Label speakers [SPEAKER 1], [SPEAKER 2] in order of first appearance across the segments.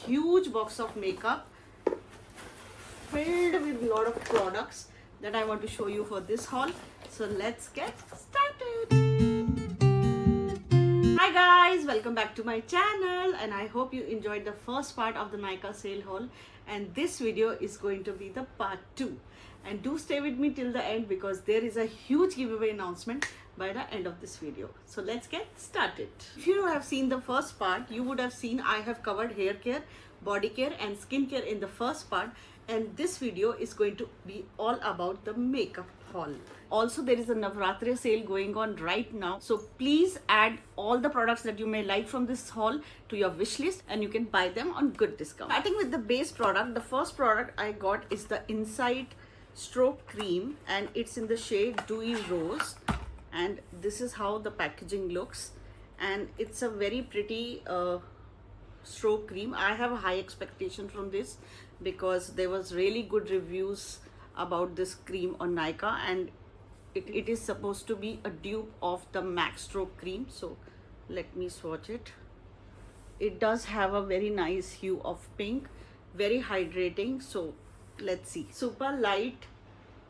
[SPEAKER 1] huge box of makeup filled with a lot of products that I want to show you for this haul. So let's get started. Hi guys, welcome back to my channel, and I hope you enjoyed the first part of the Nykaa sale haul, and this video is going to be the part 2. And do stay with me till the end because there is a huge giveaway announcement by the end of this video. So let's get started. If you have seen the first part, you would have seen I have covered hair care, body care and skin care in the first part, and this video is going to be all about the makeup haul. Also, there is a Navratri sale going on right now, so please add all the products that you may like from this haul to your wish list and you can buy them on good discount. Starting with the base product, the first product I got is the Insight Stroke Cream, and it's in the shade Dewy Rose, and this is how the packaging looks, and it's a very pretty stroke cream. I have a high expectation from this because there was really good reviews about this cream on Nykaa, and it is supposed to be a dupe of the MAC Stroke Cream. So let me swatch it. It does have a very nice hue of pink, very hydrating. So let's see. Super light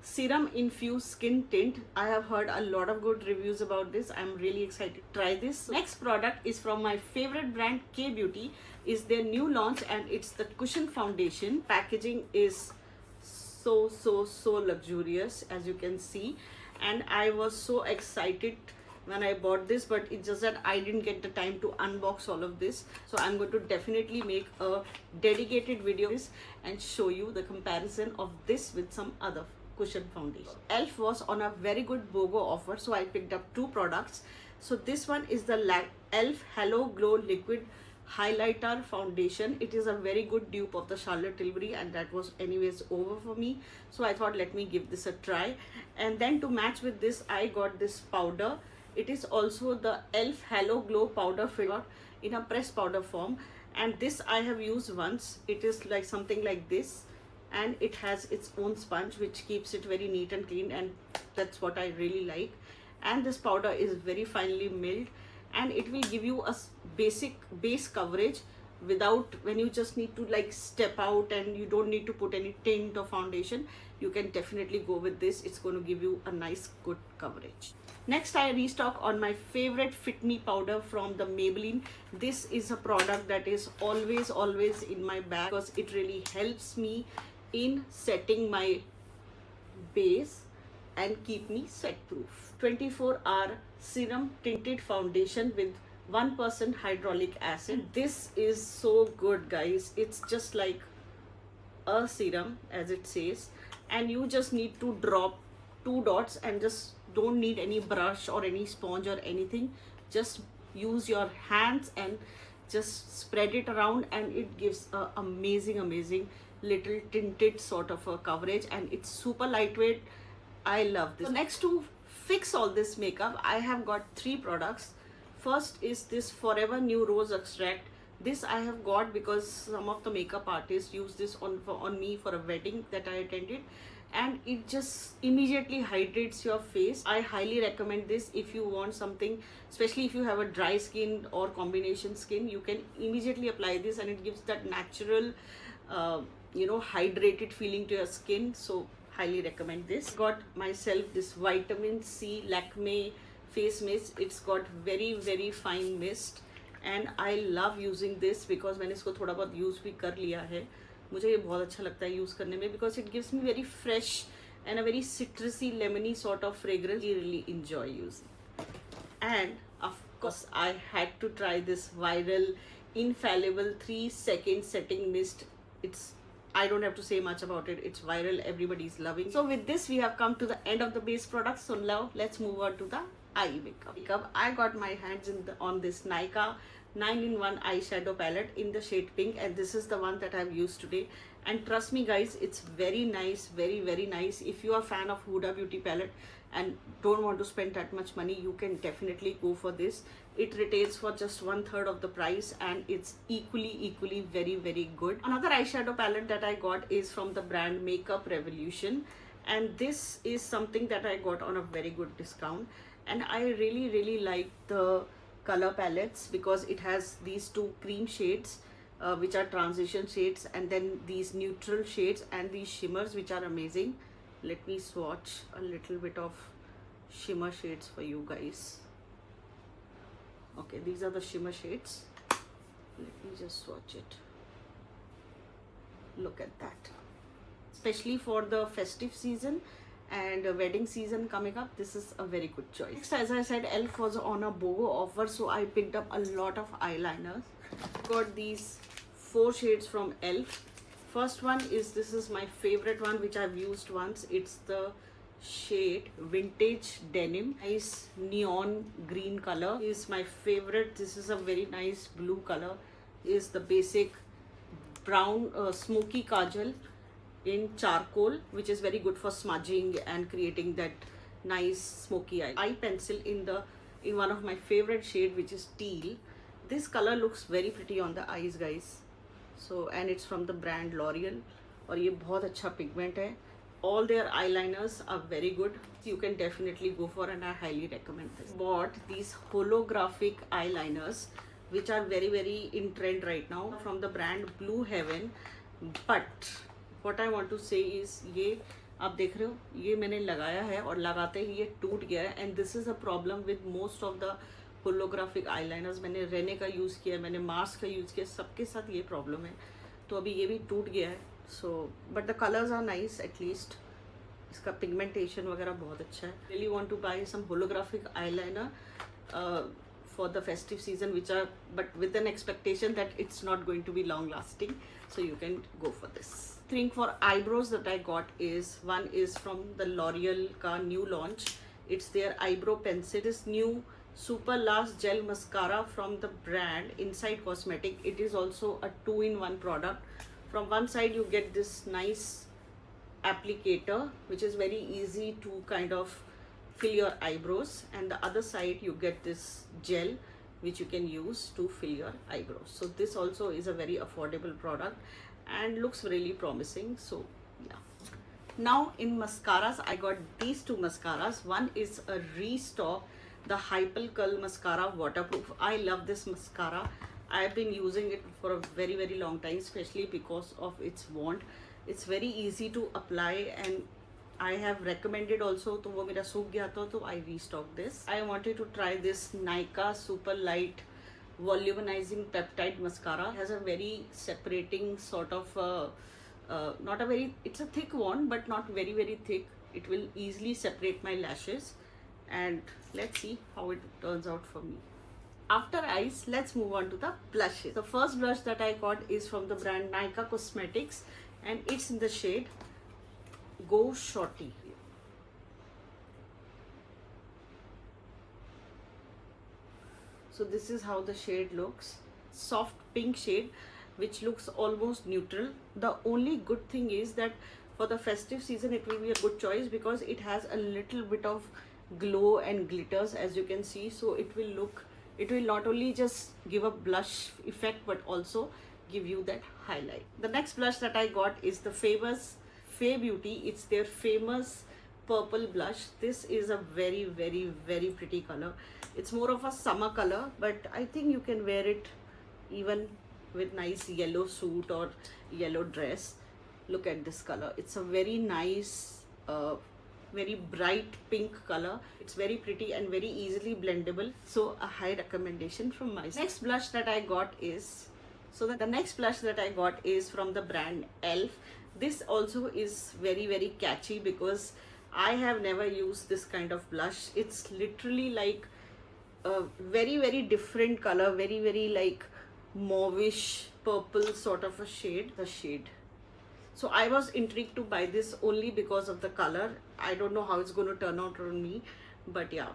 [SPEAKER 1] serum infused skin tint. I have heard a lot of good reviews about this. I'm really excited to try this. Next product is from my favorite brand, K Beauty. Is their new launch, and it's the Cushion Foundation. Packaging is so luxurious, as you can see, and I was so excited when I bought this, but it's just that I didn't get the time to unbox all of this. So I'm going to definitely make a dedicated video and show you the comparison of this with some other cushion foundation. Elf was on a very good BOGO offer, so I picked up 2 products. So this one is the Elf Hello Glow Liquid Highlighter Foundation. It is a very good dupe of the Charlotte Tilbury, and that was anyways over for me, so I thought let me give this a try. And then to match with this, I got this powder. It is also the Elf Hello Glow powder filled in a pressed powder form, and this I have used once. It is like something like this, and it has its own sponge which keeps it very neat and clean, and that's what I really like. And this powder is very finely milled, and it will give you a basic base coverage without, when you just need to like step out and you don't need to put any tint or foundation, you can definitely go with this. It's going to give you a nice good coverage. Next, I restock on my favorite Fit Me powder from the Maybelline. This is a product that is always in my bag because it really helps me in setting my base and keep me sweat proof. 24-hour serum tinted foundation with 1% hyaluronic acid. This is so good, guys. It's just like a serum, as it says, and you just need to drop 2 dots and just don't need any brush or any sponge or anything. Just use your hands and just spread it around, and it gives a amazing little tinted sort of a coverage, and it's super lightweight. I love this. So next, to fix all this makeup, I have got 3 products. First is this Forever New Rose Extract. This I have got because some of the makeup artists use this on me for a wedding that I attended, and it just immediately hydrates your face. I highly recommend this if you want something, especially if you have a dry skin or combination skin. You can immediately apply this, and it gives that natural hydrated feeling to your skin. So highly recommend this. Got myself this Vitamin C Lakme face mist. It's got very fine mist, and I love using this because मैंने इसको थोड़ा बहुत use भी कर लिया है. मुझे ये बहुत अच्छा लगता है यूज़ करने में because it gives me very fresh and a very citrusy, lemony sort of fragrance. I really enjoy using. And of course, I had to try this viral infallible 3-second setting mist. I don't have to say much about it. It's viral. Everybody's loving. So with this, we have come to the end of the base products. So now let's move on to the eye makeup. I got my hands on this Nykaa 9-in-1 eyeshadow palette in the shade pink, and this is the one that I've used today. And trust me guys, it's very nice, very nice. If you are a fan of Huda Beauty palette and don't want to spend that much money, you can definitely go for this. It retails for just 1/3 of the price, and it's equally very good. Another eyeshadow palette that I got is from the brand Makeup Revolution, and this is something that I got on a very good discount. And I really like the color palettes because it has these 2 cream shades, which are transition shades, and then these neutral shades and these shimmers which are amazing. Let me swatch a little bit of shimmer shades for you guys. Okay, these are the shimmer shades. Let me just swatch it. Look at that. Especially for the festive season and wedding season coming up, this is a very good choice. Next, as I said, ELF was on a BOGO offer, so I picked up a lot of eyeliners. Got these 4 shades from ELF. First one is, this is my favorite one which I've used once. It's the shade Vintage Denim. Nice neon green color is my favorite. This is a very nice blue color. Is the basic brown smoky kajal in charcoal, which is very good for smudging and creating that nice smoky eye pencil in one of my favorite shade, which is teal. This color looks very pretty on the eyes, guys. So, and it's from the brand L'Oreal, और ये बहुत अच्छा pigment है. All their eyeliners are very good. You can definitely go for, and I highly recommend this. Bought these holographic eyeliners which are very very in trend right now from the brand Blue Heaven. But what I want to say is, ये आप देख रहे हो, ये मैंने लगाया है और लगाते ही ये टूट गया है. And this is a problem with most of the holographic eyeliners. मैंने रेने का यूज़ किया, मैंने मार्स का यूज़ किया, सबके साथ ये प्रॉब्लम है. तो अभी ये भी टूट गया है. So but the colors are nice at least. इसका पिगमेंटेशन वगैरह बहुत अच्छा है. Really want to buy some holographic eyeliner for the festive season, which are, but with an expectation that it's not going to be long lasting, so you can go for this. Thing for eyebrows that I got is, one is from the L'Oreal ka new launch. It's their eyebrow pencil. This new Super Last Gel Mascara from the brand Inside Cosmetic. It is also a 2-in-1 product. From one side you get this nice applicator which is very easy to kind of fill your eyebrows, and the other side you get this gel which you can use to fill your eyebrows. So this also is a very affordable product and looks really promising. So yeah. Now in mascaras, I got these 2 mascaras. One is a restock, the Hypal Curl Mascara Waterproof. I love this mascara. I've been using it for a very very long time, especially because of its wand. It's very easy to apply, and I have recommended also, तो वो मेरा सूख गया था तो I restocked this. I wanted to try this Nykaa Super Light Volumizing Peptide Mascara. It has a very separating sort of not a very, it's a thick wand but not very very thick. It will easily separate my lashes, and let's see how it turns out for me. After eyes, let's move on to the blushes. The first blush that I got is from the brand Nykaa Cosmetics, and it's in the shade Go Shorty. So this is how the shade looks. Soft pink shade which looks almost neutral. The only good thing is that for the festive season it will be a good choice because it has a little bit of glow and glitters, as you can see. So it will not only just give a blush effect but also give you that highlight. The next blush that I got is the famous Fay Beauty. It's their famous purple blush. This is a very very very pretty color. It's more of a summer color, but I think you can wear it even with nice yellow suit or yellow dress. Look at this color. It's a very nice very bright pink color. It's very pretty and very easily blendable, so a high recommendation from my side. Next blush that I got is, the next blush that I got is from the brand ELF. This also is very very catchy because I have never used this kind of blush. It's literally like a very very different color, very very like mauvish purple sort of a shade. So I was intrigued to buy this only because of the color. I don't know how it's going to turn out on me, but yeah,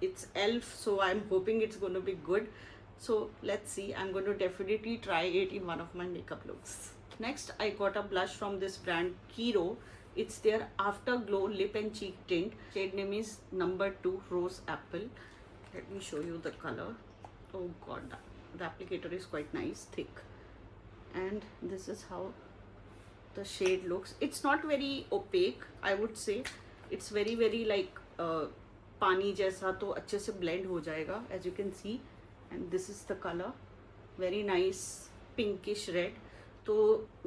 [SPEAKER 1] it's ELF, so I'm hoping it's going to be good. So let's see. I'm going to definitely try it in one of my makeup looks. Next, I got a blush from this brand Kiro. It's their Afterglow Lip and Cheek Tint. Shade name is number 2 Rose Apple. Let me show you the color. Oh god, the applicator is quite nice, thick. And this is how the shade looks. It's not very opaque, I would say. It's very very like पानी जैसा, तो अच्छे से blend हो जाएगा, as you can see. And this is the color. Very nice pinkish red. So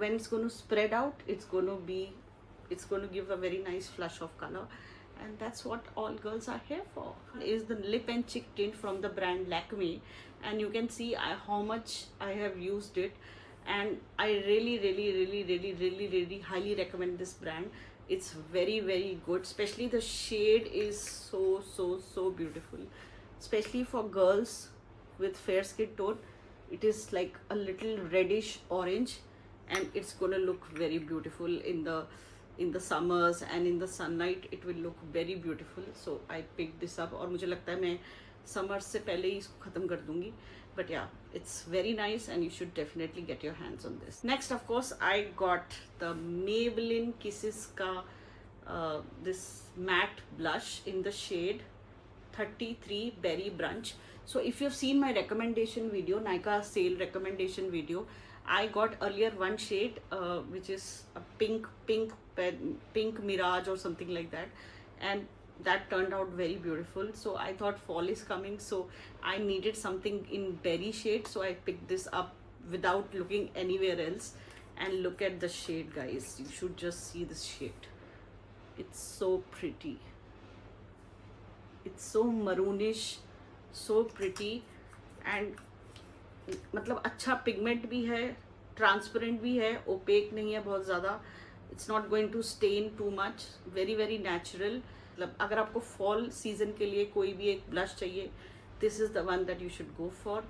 [SPEAKER 1] when it's going to spread out, it's going to give a very nice flush of color, and that's what all girls are here for. Is the lip and cheek tint from the brand Lakme, and you can see how much I have used it, and I really highly recommend this brand. It's very good, especially the shade is so beautiful, especially for girls with fair skin tone. It is like a little reddish orange, and it's gonna look very beautiful in the summers, and in the sunlight it will look very beautiful. So I picked this up, और मुझे लगता है मैं summers से पहले ही इसको ख़त्म कर दूँगी. But yeah, it's very nice, and you should definitely get your hands on this. Next, of course, I got the Maybelline Kisses ka this matte blush in the shade 33 Berry Brunch. So if you've seen my recommendation video, Nykaa sale recommendation video, I got earlier one shade which is a pink mirage or something like that, and that turned out very beautiful. So I thought fall is coming, so I needed something in berry shade, so I picked this up without looking anywhere else. And look at the shade, guys. You should just see this shade. It's so pretty. It's so maroonish, so pretty, and मतलब अच्छा pigment भी है, transparent भी है, OPEC नहीं है बहुत ज़्यादा. It's not going to stain too much. Very natural. मतलब अगर आपको फॉल सीजन के लिए कोई भी एक ब्लश चाहिए, this is the one that you should go for.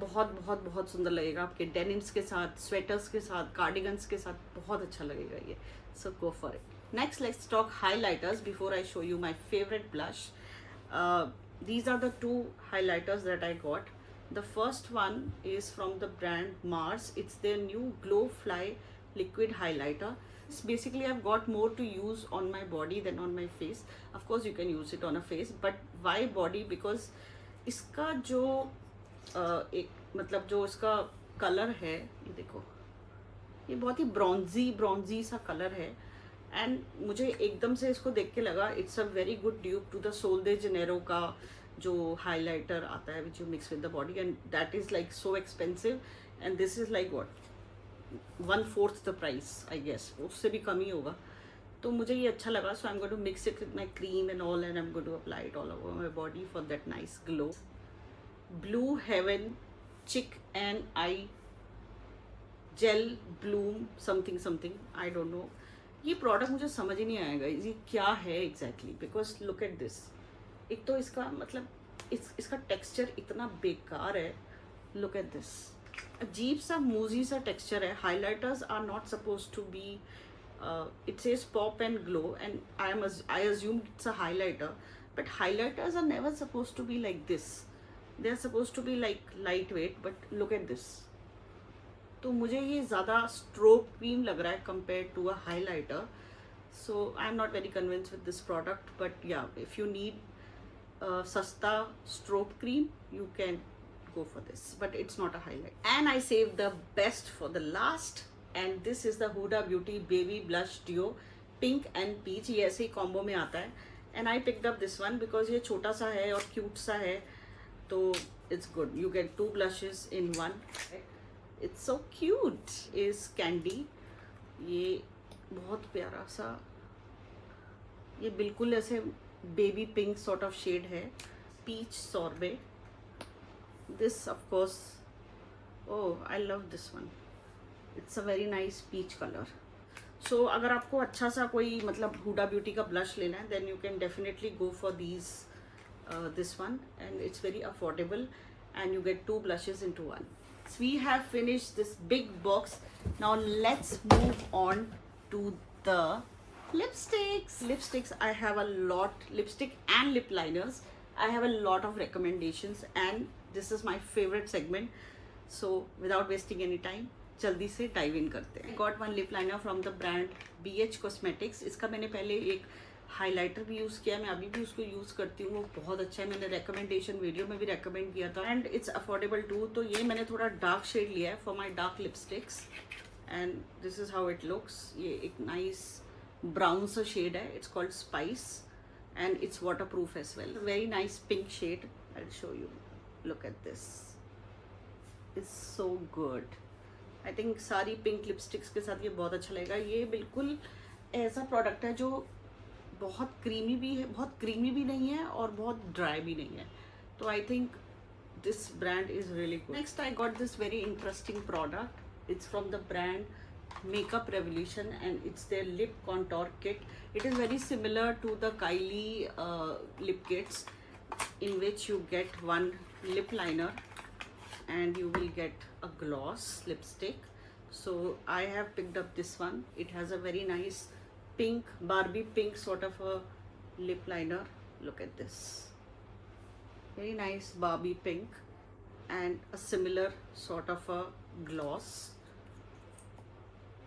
[SPEAKER 1] बहुत सुंदर लगेगा आपके डेनिम्स के साथ, स्वेटर्स के साथ, कार्डिगन्स के साथ. बहुत अच्छा लगेगा ये. So go for it. Next, let's talk highlighters before I show you my favourite blush. These are the two highlighters that I got. The first one is from the brand Mars. It's their new Glow Fly liquid highlighter. Basically, I've got more to use on my body than on my face. Of course, you can use it on a face, but why body? Because इसका जो एक मतलब जो इसका colour है, ये देखो, ये बहुत ही ब्रॉन्जी सा कलर है. एंड मुझे एकदम से इसको देख के लगा it's a very good dupe to the Sol de Janeiro का जो हाइलाइटर आता है which you mix with the body, and that is like so expensive, and this is like what 1/4 the price, I guess. उससे भी कम ही होगा. तो मुझे ये अच्छा लगा. So I am going to mix it with my cream and all, and I am going to apply it all over my body for that nice glow. Blue heaven cheek and eye gel bloom something I don't know. ये product मुझे समझ ही नहीं आएगा ये क्या है exactly. Because look at this. एक तो इसका मतलब इसका टेक्सचर इतना बेकार है. Look at this. अजीब सा मूजी सा टेक्सचर है. Highlighters are not suppose to be, it says pop and glow, and I assume it's a highlighter, but highlighters are never suppose to be like this. They are suppose to be like light weight, but look at this. तो मुझे ये ज़्यादा stroke cream लग रहा है compare to a highlighter. So I am not very convince with this product, but yeah if you need सस्ता strobe cream you can go for this, but it's not a highlight. And I saved the best for the last, and this is the Huda Beauty Baby Blush Duo Pink and Peach. ये ऐसे ही combo में आता है, and I picked up this one because ये छोटा सा है और क्यूट सा है, तो it's good. You get two blushes in one. It's so cute. Is Candy. ये बहुत प्यारा सा, ये बिल्कुल ऐसे baby pink sort of shade है. Peach sorbet. This of course, oh I love this one. It's a very nice peach color. So अगर आपको अच्छा सा कोई मतलब Huda Beauty का blush लेना है, then you can definitely go for these, this one, and it's very affordable, and you get two blushes into one. So we have finished this big box. Now let's move on to the lipsticks. I have a lot, lipstick and lip liners. I have a lot of recommendations, and this is my favorite segment. So without wasting any time, जल्दी से dive in करते हैं. I got one lip liner from the brand BH Cosmetics. इसका मैंने पहले एक highlighter भी use किया, मैं अभी भी उसको यूज़ करती हूँ. वो बहुत अच्छा है. मैंने रेकमेंडेशन वीडियो में भी रेकमेंड किया था, एंड इट्स अफोर्डेबल टू. तो ये मैंने थोड़ा डार्क शेड लिया है for my dark lipsticks, and this is how it looks. ये एक नाइस ब्राउन सा शेड है. It's called spice, and it's waterproof as well. Very nice pink shade. I'll show you. Look at this. It's so good. I think सारी pink lipsticks के साथ ये बहुत अच्छा लगेगा। ये बिल्कुल ऐसा प्रोडक्ट है जो बहुत क्रीमी भी है, बहुत क्रीमी भी नहीं है और बहुत ड्राई भी नहीं है, तो I think this brand is really good. Next I got this very interesting product. It's from the brand Makeup Revolution and it's their lip contour kit. It is very similar to the Kylie lip kits, in which you get one lip liner and you will get a gloss lipstick. So I have picked up this one. It has a very nice pink, Barbie pink sort of a lip liner. Look at this, very nice Barbie pink and a similar sort of a gloss.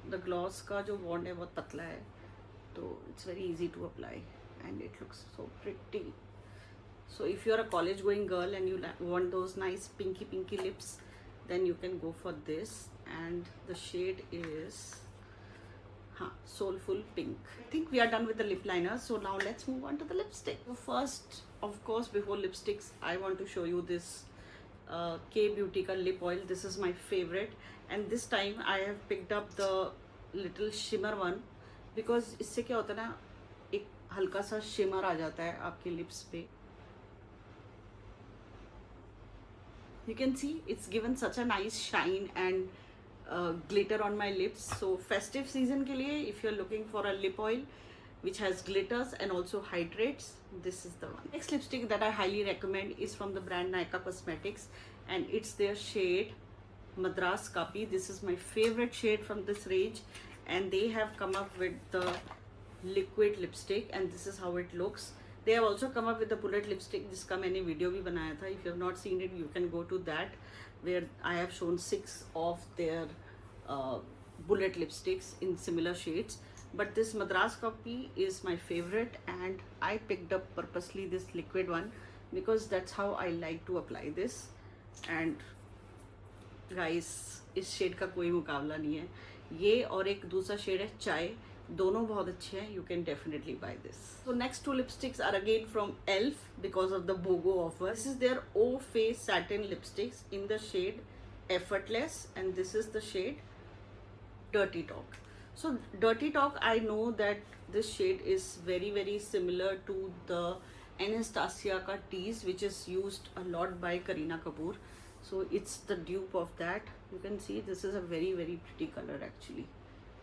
[SPEAKER 1] The gloss का जो wand है बहुत पतला है, तो it's very easy to apply and it looks so pretty. So if you're a college going girl and you want those nice pinky lips, then you can go for this, and the shade is soulful pink. I think we are done with the lip liner, so now let's move on to the lipstick. So first, of course, before lipsticks, I want to show you this K Beauty ka lip oil. This is my favorite, and this time I have picked up the little shimmer one, because इससे क्या होता है ना, एक हल्का सा shimmer आ जाता है आपके lips पे. You can see it's given such a nice shine and glitter on my lips. So festive season के लिए, if you're looking for a lip oil which has glitters and also hydrates, this is the one. Next lipstick that I highly recommend is from the brand Nykaa Cosmetics, and it's their shade Madras Kapi. This is my favorite shade from this range, and they have come up with the liquid lipstick, and this is how it looks. They have also come up with the bullet lipstick, जिसका मैंने video भी बनाया था. If you have not seen it, you can go to that, where I have shown 6 of their bullet lipsticks in similar shades. But this Madras Kapi is my favorite, and I picked up purposely this liquid one because that's how I like to apply this. And guys, इस shade का कोई मुकाबला नहीं है. ये और एक दूसरा शेड है चाय, दोनों बहुत अच्छे हैं. You can definitely buy this. So next two lipsticks are again from ELF because of the BOGO offer. This is their O Face Satin lipsticks in the shade Effortless, and this is the shade Dirty Talk. So Dirty Talk, I know that this shade is very similar to the Anastasia ka Tease, which is used a lot by Kareena Kapoor. So it's the dupe of that. You can see this is a very pretty color actually.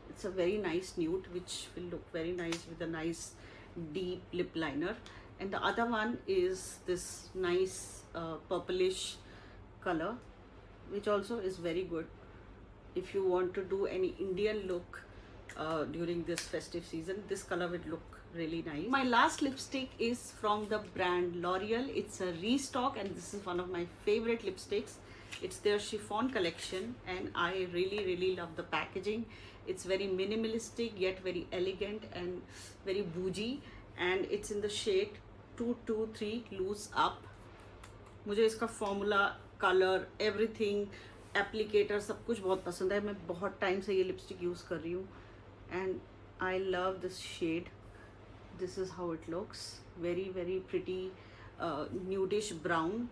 [SPEAKER 1] It's a very nice nude which will look very nice with a nice deep lip liner. And the other one is this nice purplish color, which also is very good if you want to do any Indian look during this festive season. This color will look really nice. My last lipstick is from the brand L'Oreal. It's a restock, and this is one of my favorite lipsticks. It's their chiffon collection, and I really love the packaging. It's very minimalistic yet very elegant and very bougie, and it's in the shade 223 Loose Up. मुझे इसका formula, colour, everything, applicator सब कुछ बहुत पसंद है. मैं बहुत time से ये लिपस्टिक यूज़ कर रही हूँ, and I love this shade. This is how it looks, very pretty nudish brown.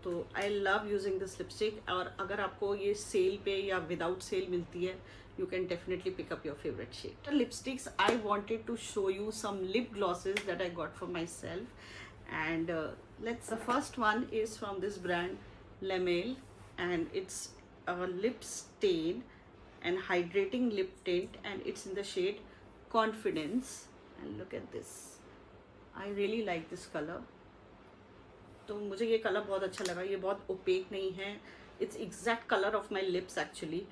[SPEAKER 1] तो I love using this lipstick. और अगर आपको ये सेल पे या विदाउट सेल मिलती है, you can definitely pick up your favorite shade. The lipsticks, I wanted to show you some lip glosses that I got for myself, and the first one is from this brand Lemel, and it's a lip stain and hydrating lip tint, and it's in the shade Confidence. And look at this, I really like this color. तो मुझे ये colour बहुत अच्छा लगा. ये बहुत OPEC नहीं है, it's exact colour of my lips actually,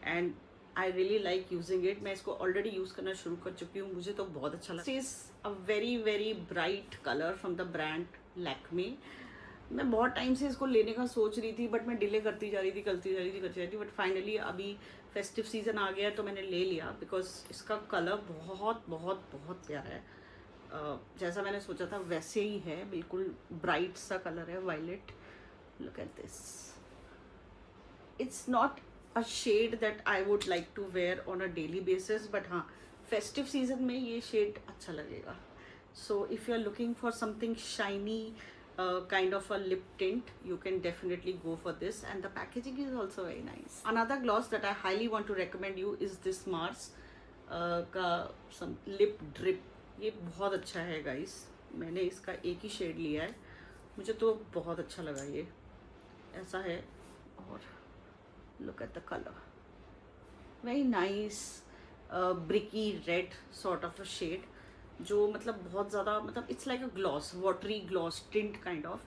[SPEAKER 1] and I really like using it. मैं इसको ऑलरेडी यूज़ करना शुरू कर चुकी हूँ, मुझे तो बहुत अच्छा लगा. This is a very bright colour from the brand Lakme. मैं बहुत टाइम से इसको लेने का सोच रही थी, बट मैं डिले करती जा रही थी, बट फाइनली अभी फेस्टिव सीजन आ गया तो मैंने ले लिया, बिकॉज इसका कलर बहुत प्यारा है. जैसा मैंने सोचा था वैसे ही है, बिल्कुल ब्राइट सा कलर है, violet. Look at this. It's not a shade that I would like to wear on a daily basis, but हाँ festive season में ये shade अच्छा लगेगा. So if you are looking for something shiny, kind of a lip tint, you can definitely go for this, and the packaging is also very nice. Another gloss that I highly want to recommend you is this Mars का some lip drip. ये बहुत अच्छा है guys, मैंने इसका एक ही shade लिया है, मुझे तो बहुत अच्छा लगा। ये ऐसा है और look at the color, very nice bricky red sort of a shade, जो मतलब बहुत ज़्यादा मतलब it's like a gloss, watery gloss tint kind of।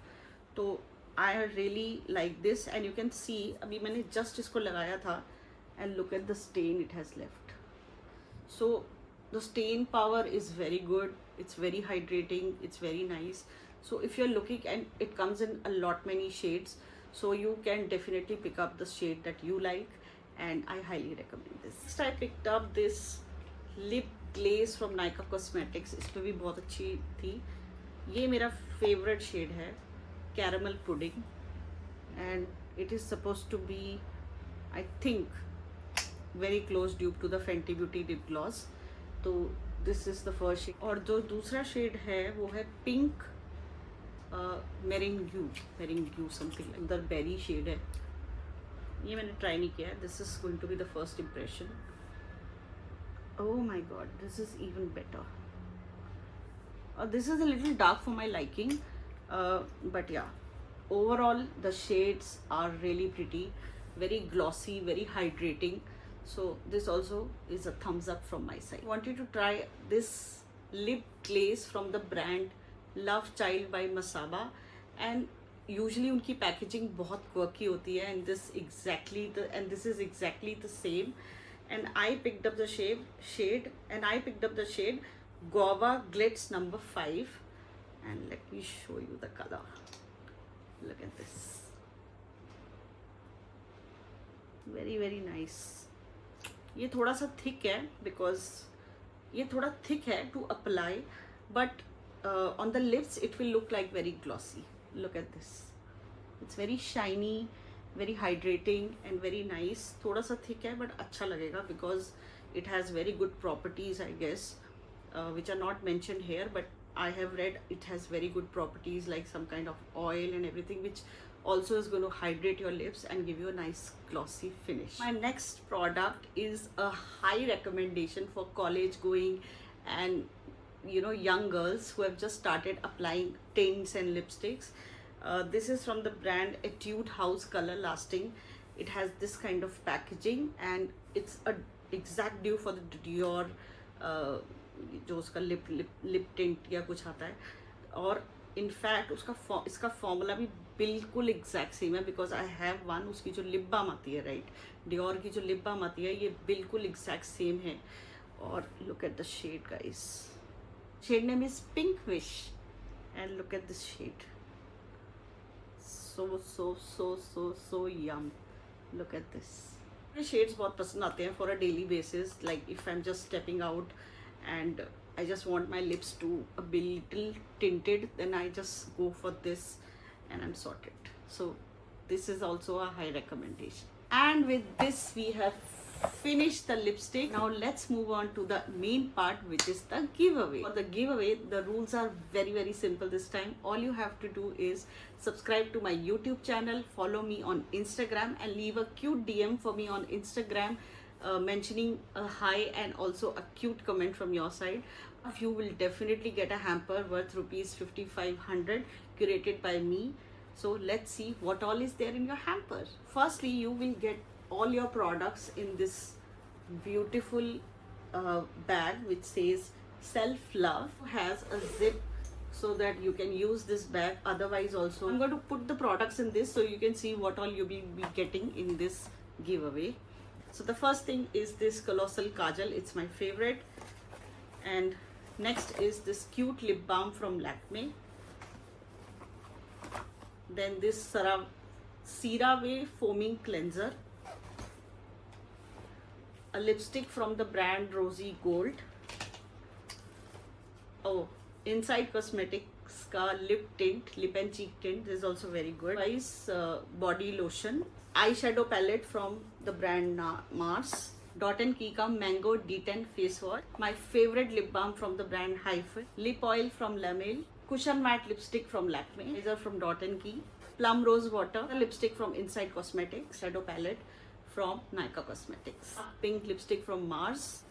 [SPEAKER 1] तो I really like this, and you can see अभी मैंने just इसको लगाया था, and look at the stain it has left. So the stain power is very good, it's very hydrating, it's very nice. So if you're looking, and it comes in a lot many shades, so you can definitely pick up the shade that you like, and I highly recommend this. Next I picked up this lip glaze from Nykaa Cosmetics. इस पे भी बहुत अच्छी थी। ये मेरा favorite shade है, caramel pudding, and it is supposed to be, I think, very close dupe to the Fenty Beauty lip gloss. तो this is the first shade, और जो दूसरा shade है वो है pink meringue something, अंदर berry shade है। ये मैंने ट्राई नहीं किया। This is going to be the first impression. Oh my god, this is even better. This is a little dark for my liking, but yeah, overall the shades are really pretty, very glossy, very hydrating. So this also is a thumbs up from my side. I want you to try this lip glaze from the brand Love Child by Masaba, and usually उनकी packaging बहुत quirky होती है, and this is exactly the same. And I picked up the shade Guava Glitz number 5, and let me show you the color. Look at this, very very nice. ये थोड़ा सा thick है because ये थोड़ा thick है to apply, but on the lips it will look like very glossy. Look at this, it's very shiny, very hydrating and very nice. थोड़ा सा thick है but अच्छा लगेगा because it has very good properties, I guess, which are not mentioned here, but I have read it has very good properties like some kind of oil and everything, which also is going to hydrate your lips and give you a nice glossy finish. My next product is a high recommendation for college going and young girls who have just started applying tints and lipsticks. This is from the brand Etude House Color Lasting. It has this kind of packaging, and it's a exact dupe for the Dior जो उसका lip tint या कुछ आता है, और in fact इसका formula भी बिल्कुल एग्जैक्ट सेम है, बिकॉज आई हैव वन। उसकी जो लिप बाम आती है, राइट, डियोर की जो लिप बाम आती है, ये बिल्कुल एग्जैक्ट सेम है। और look at the shade guys, shade name is pink wish, and look at this shade, so yum. Look at this. मुझे शेड्स बहुत पसंद आते हैं for a daily basis, like if I am just stepping out and I just want my lips to be little tinted, then I just go for this and I'm sorted. So this is also a high recommendation. And with this we have finished the lipstick. Now let's move on to the main part, which is the giveaway. For the giveaway, the rules are very very simple this time. All you have to do is subscribe to my YouTube channel, follow me on Instagram, and leave a cute DM for me on Instagram, mentioning a hi and also a cute comment from your side. You will definitely get a hamper worth rupees 5,500 curated by me. So let's see what all is there in your hamper. Firstly, you will get all your products in this beautiful bag which says self love. Has a zip so that you can use this bag. Otherwise also, I'm going to put the products in this so you can see what all you will be getting in this giveaway. So the first thing is this Colossal Kajal, it's my favorite. And next is this cute lip balm from Lakme. Then this CeraVe foaming cleanser, a lipstick from the brand Rosy Gold. Oh, Inside Cosmetics ka lip tint, lip and cheek tint, this is also very good. Twice body lotion, eyeshadow palette from the brand Mars, Dot & Key ka Mango D10 face wash, my favorite lip balm from the brand Hyphen, lip oil from La Mer, Cushion Matte Lipstick from Lakme. These are from Dot & Key. Plum Rose Water lipstick from Inside Cosmetics. Shadow palette from Nykaa Cosmetics. Pink lipstick from Mars.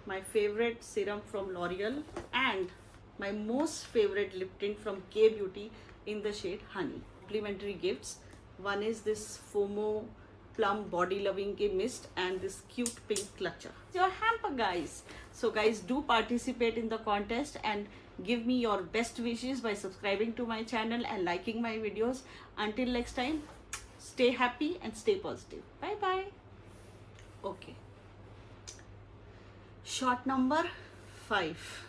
[SPEAKER 1] My favorite serum from L'Oreal. And my most favorite lip tint from K Beauty in the shade Honey. Complimentary gifts. One is this FOMO Plum Body Loving K Mist and this cute pink clutcher. It's your hamper, guys. So guys, do participate in the contest and give me your best wishes by subscribing to my channel and liking my videos. Until next time, stay happy and stay positive. Bye bye. Okay. Shot number 5.